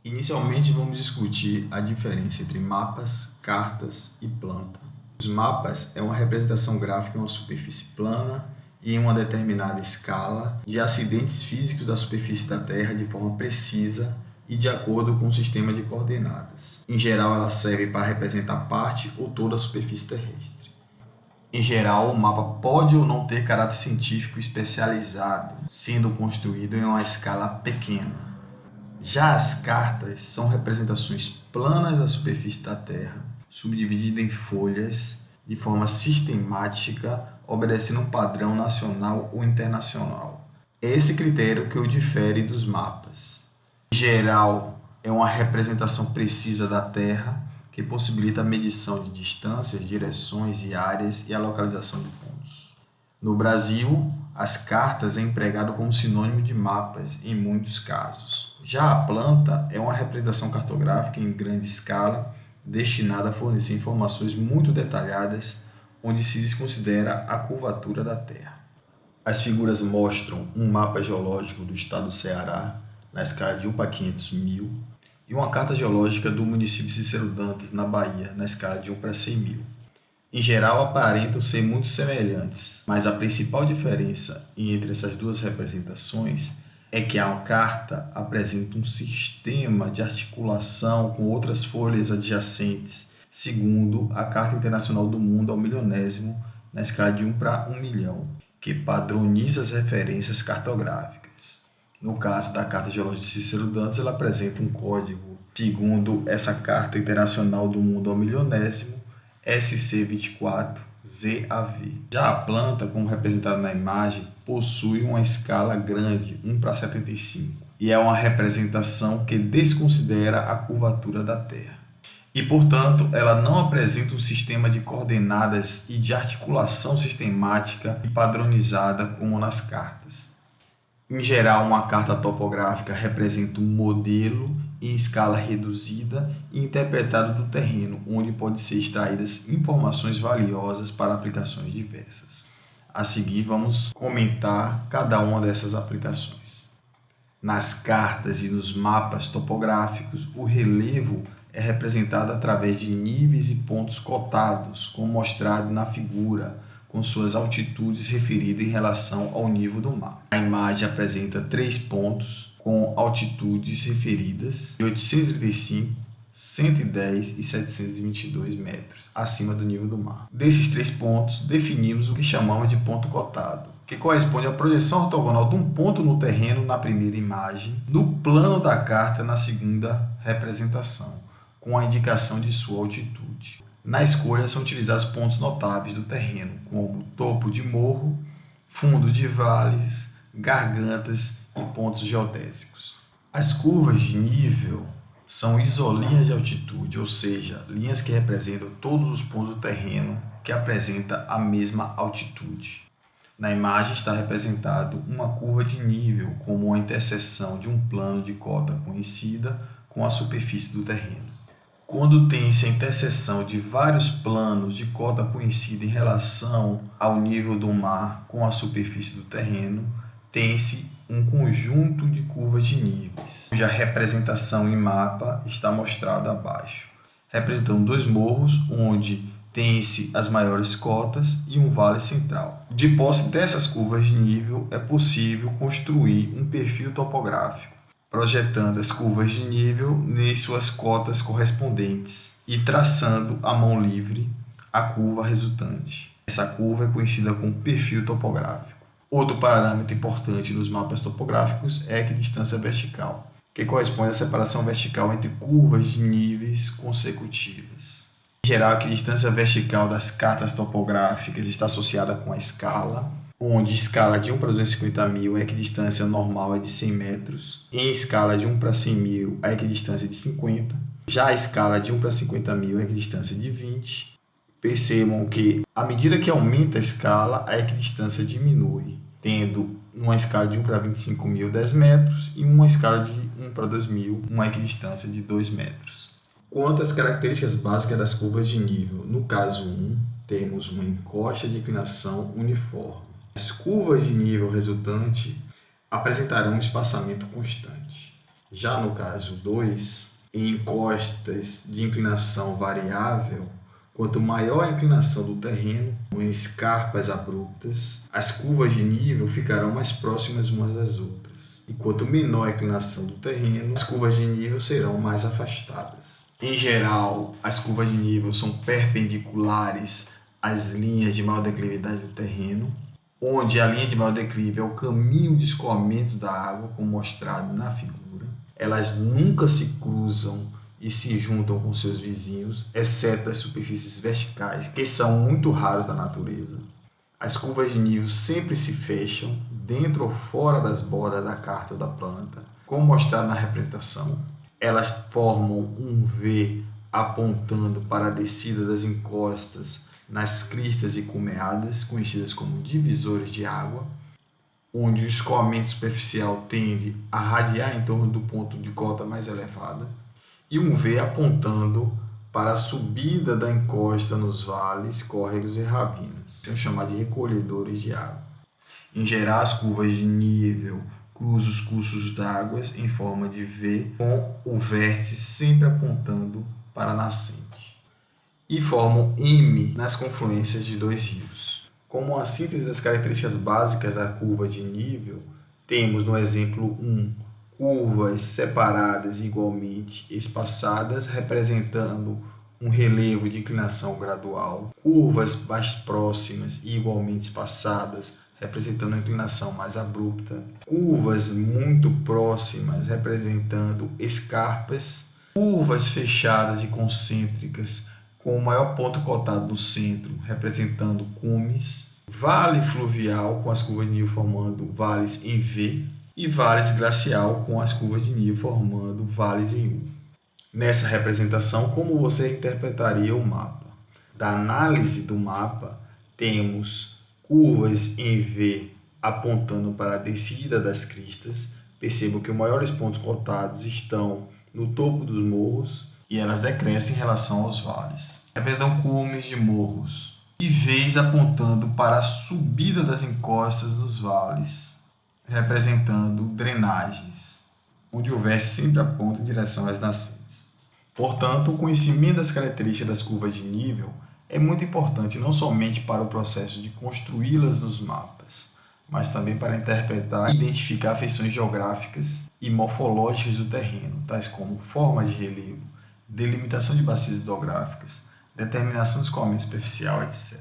Inicialmente, vamos discutir a diferença entre mapas, cartas e planta. Os mapas é uma representação gráfica em uma superfície plana e em uma determinada escala de acidentes físicos da superfície da Terra de forma precisa e de acordo com um sistema de coordenadas. Em geral, ela serve para representar parte ou toda a superfície terrestre. Em geral, o mapa pode ou não ter caráter científico especializado, sendo construído em uma escala pequena. Já as cartas são representações planas da superfície da Terra, subdivididas em folhas de forma sistemática, obedecendo um padrão nacional ou internacional. É esse critério que o difere dos mapas. Em geral, é uma representação precisa da Terra, que possibilita a medição de distâncias, direções e áreas e a localização de pontos. No Brasil, as cartas é empregado como sinônimo de mapas em muitos casos. Já a planta é uma representação cartográfica em grande escala, destinada a fornecer informações muito detalhadas, onde se desconsidera a curvatura da Terra. As figuras mostram um mapa geológico do estado do Ceará, na escala de 1 para 500 mil, e uma carta geológica do município Cícero Dantas, na Bahia, na escala de 1 para 100 mil. Em geral, aparentam ser muito semelhantes, mas a principal diferença entre essas duas representações é que a carta apresenta um sistema de articulação com outras folhas adjacentes, segundo a Carta Internacional do Mundo ao Milionésimo, na escala de 1 para 1 milhão, que padroniza as referências cartográficas. No caso da Carta Geológica de Cícero Dantas, ela apresenta um código, segundo essa Carta Internacional do Mundo ao Milionésimo, SC24ZAV. Já a planta, como representada na imagem, possui uma escala grande, 1 para 75, e é uma representação que desconsidera a curvatura da Terra. E, portanto, ela não apresenta um sistema de coordenadas e de articulação sistemática e padronizada como nas cartas. Em geral, uma carta topográfica representa um modelo em escala reduzida e interpretado do terreno, onde podem ser extraídas informações valiosas para aplicações diversas. A seguir, vamos comentar cada uma dessas aplicações. Nas cartas e nos mapas topográficos, o relevo é representado através de níveis e pontos cotados, como mostrado na figura, com suas altitudes referidas em relação ao nível do mar. A imagem apresenta 3 pontos com altitudes referidas de 835, 110 e 722 metros acima do nível do mar. Desses 3 pontos, definimos o que chamamos de ponto cotado, que corresponde à projeção ortogonal de um ponto no terreno na primeira imagem, no plano da carta na segunda representação, com a indicação de sua altitude. Na escolha são utilizados pontos notáveis do terreno, como topo de morro, fundo de vales, gargantas e pontos geodésicos. As curvas de nível são isolinhas de altitude, ou seja, linhas que representam todos os pontos do terreno que apresentam a mesma altitude. Na imagem está representado uma curva de nível como uma interseção de um plano de cota conhecida com a superfície do terreno. Quando tem-se a interseção de vários planos de cota conhecida em relação ao nível do mar com a superfície do terreno, tem-se um conjunto de curvas de níveis, cuja representação em mapa está mostrada abaixo, representando 2 morros, onde tem-se as maiores cotas e um vale central. De posse dessas curvas de nível, é possível construir um perfil topográfico, projetando as curvas de nível em suas cotas correspondentes e traçando à mão livre a curva resultante. Essa curva é conhecida como perfil topográfico. Outro parâmetro importante nos mapas topográficos é a equidistância vertical, que corresponde à separação vertical entre curvas de níveis consecutivas. Em geral, a equidistância vertical das cartas topográficas está associada com a escala, onde escala de 1 para 250 mil, a equidistância normal é de 100 metros. Em escala de 1 para 100 mil, a equidistância é de 50. Já a escala de 1 para 50 mil, a equidistância é de 20. Percebam que, à medida que aumenta a escala, a equidistância diminui, tendo uma escala de 1 para 25 mil, 10 metros, e uma escala de 1 para 2 mil, uma equidistância de 2 metros. Quanto às características básicas das curvas de nível, no caso 1, temos uma encosta de inclinação uniforme. As curvas de nível resultante apresentarão um espaçamento constante. Já no caso 2, em encostas de inclinação variável, quanto maior a inclinação do terreno, em escarpas abruptas, as curvas de nível ficarão mais próximas umas das outras. E quanto menor a inclinação do terreno, as curvas de nível serão mais afastadas. Em geral, as curvas de nível são perpendiculares às linhas de maior declividade do terreno, onde a linha de maior declive é o caminho de escoamento da água, como mostrado na figura. Elas nunca se cruzam e se juntam com seus vizinhos, exceto as superfícies verticais, que são muito raros na natureza. As curvas de nível sempre se fecham dentro ou fora das bordas da carta ou da planta, como mostrado na representação. Elas formam um V apontando para a descida das encostas nas cristas e cumeadas, conhecidas como divisores de água, onde o escoamento superficial tende a radiar em torno do ponto de cota mais elevada, e um V apontando para a subida da encosta nos vales, córregos e ravinas, são chamados de recolhedores de água. Em geral, as curvas de nível cruzam os cursos d'água em forma de V, com o vértice sempre apontando para a nascente, e formam M nas confluências de dois rios. Como a síntese das características básicas da curva de nível, temos no exemplo 1 curvas separadas igualmente espaçadas, representando um relevo de inclinação gradual, curvas mais próximas e igualmente espaçadas, representando uma inclinação mais abrupta, curvas muito próximas, representando escarpas, curvas fechadas e concêntricas, com o maior ponto cotado no centro, representando cumes, vale fluvial, com as curvas de nível formando vales em V, e vales glacial, com as curvas de nível formando vales em U. Nessa representação, como você interpretaria o mapa? Da análise do mapa, temos curvas em V apontando para a descida das cristas. Percebam que os maiores pontos cotados estão no topo dos morros e elas decrescem em relação aos vales. Representam cumes de morros e Vs apontando para a subida das encostas dos vales, representando drenagens, onde o vértice sempre aponta em direção às nascentes. Portanto, o conhecimento das características das curvas de nível é muito importante não somente para o processo de construí-las nos mapas, mas também para interpretar e identificar feições geográficas e morfológicas do terreno, tais como forma de relevo, delimitação de bacias hidrográficas, determinação do escoamento superficial, etc.